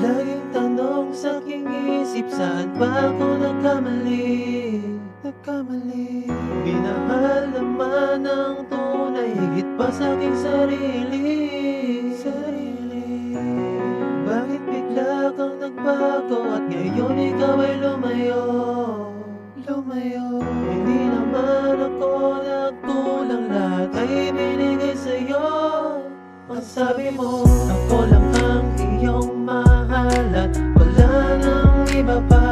Laging tanong sa aking isip, saan ba ako nagkamali? Minahal naman ng tunay, higit pa sa aking sarili. Bakit bigla kang nagbago at ngayon ikaw ay lumayo? Hindi naman ako nagkulang, lahat ay binigay sa'yo. Ang sabi mo, ako lang ang iyong mahal at wala nang iba pa.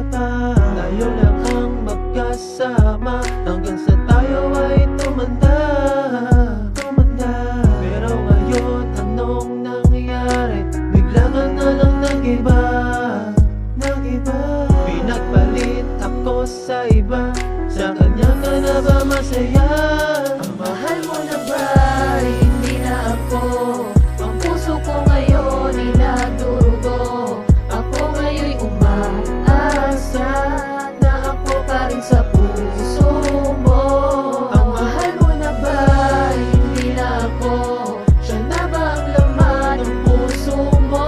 Tayo lang ang magkasama hanggang sa tayo ay tumanda. Pero ngayon anong nangyari? Bigla ka na lang nag-iba. Pinagpalit ako sa iba, sa kanya ka na ba masaya? Ang mahal mo na ba, hindi na ako. Ang puso ko ngayon ay nagdurugo. Ako ngayon'y umaasa na ako pa rin sa puso mo. Ang mahal mo na ba, hindi na ako. Siya na ba ang laman ng puso mo?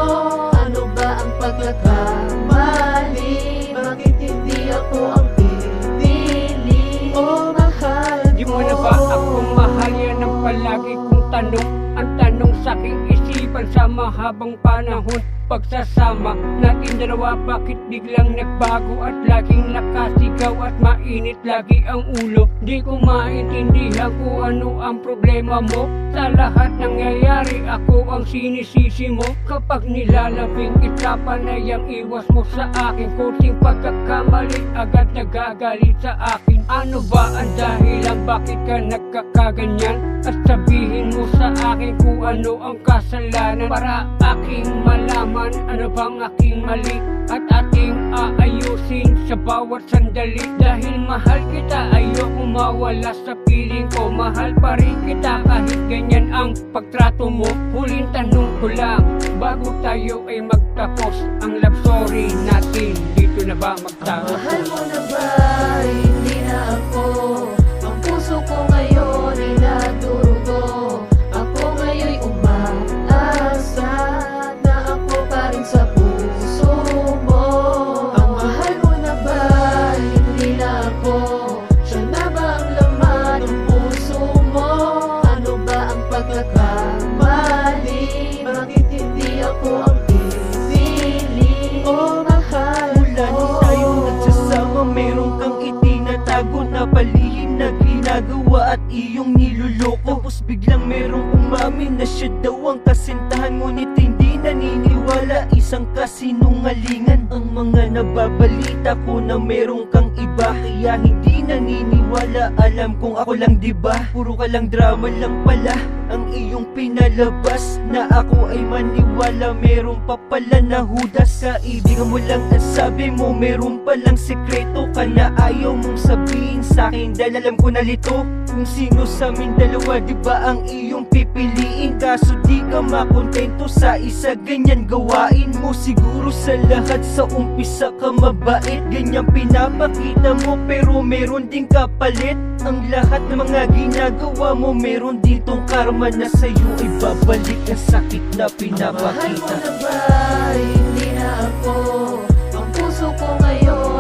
Ano ba ang pagkakamali? Bakit hindi ako ang pinili? Oh, mahal Di mo na ba ako mahal? Yan ang palagi kong tanong. Ang tanong sa aking isipan sa mahabang panahon. Pagsasama natin dalawa, bakit biglang nagbago? At laging nakasigaw at mainit lagi ang ulo. Di ko maintindihan kung ano ang problema mo. Sa lahat nangyayari, ako ang sinisisi mo. Kapag nilalabing kita, panayang iwas mo sa akin. Kunting pagkakamali, agad nagagalit sa akin. Ano ba ang dahilan, bakit ka nagkakaganyan? At sabihin mo sa akin kung ano ang kasalanan, para aking malaman ano bang aking mali at ating aayusin sa bawat sandali. Dahil mahal kita, ayoko mawala sa piling ko. Mahal pa rin kita kahit ganyan ang pagtrato mo. Huling tanong ko lang, bago tayo ay magtapos ang love story natin, dito na ba magtapos? Mahal mo na ba, hindi na ako. Ang puso ko ngayon ay nagdurugo. Ako ngayon'y umaasa na ako pa rin sa puso mo. Ang mahal mo na ba, hindi na ako. Siya na ba ang laman ng puso mo? Ano ba ang pagkakamali? Bakit hindi ako ang pinili? Oh, mahal Mula nung tayo nagsasama, meron kang itinatago na palihim na ginagawa at iyong niluloko. Tapos biglang merong umamin na siya daw ang kasintahan, ngunit hindi naniniwala, isang kasinungalingan. Ang mga nababalita ko na merong kang iba, kaya hindi naniniwala. Alam kong ako lang, diba? Puro ka lang drama lang pala ang iyong pinalabas, na ako ay maniwala. Meron pa pala na hudas, kaibigan mo lang ang sabi mo. Meron palang sekreto ka na ayaw mong sabihin sa'kin, dahil alam ko na lito kung sino sa amin dalawa, diba ang iyong pipiliin? Kaso di ka makontento sa isa, ganyan gawain mo. Siguro sa lahat sa umpisa ka mabait, ganyan pinapakita mo, pero meron din kapalit. Ang lahat ng mga ginagawa mo, meron din tong karma na sa'yo ay babalik ang sakit na Mahal mo pinapakita. na ba, hindi na ako. Ang puso ko ngayon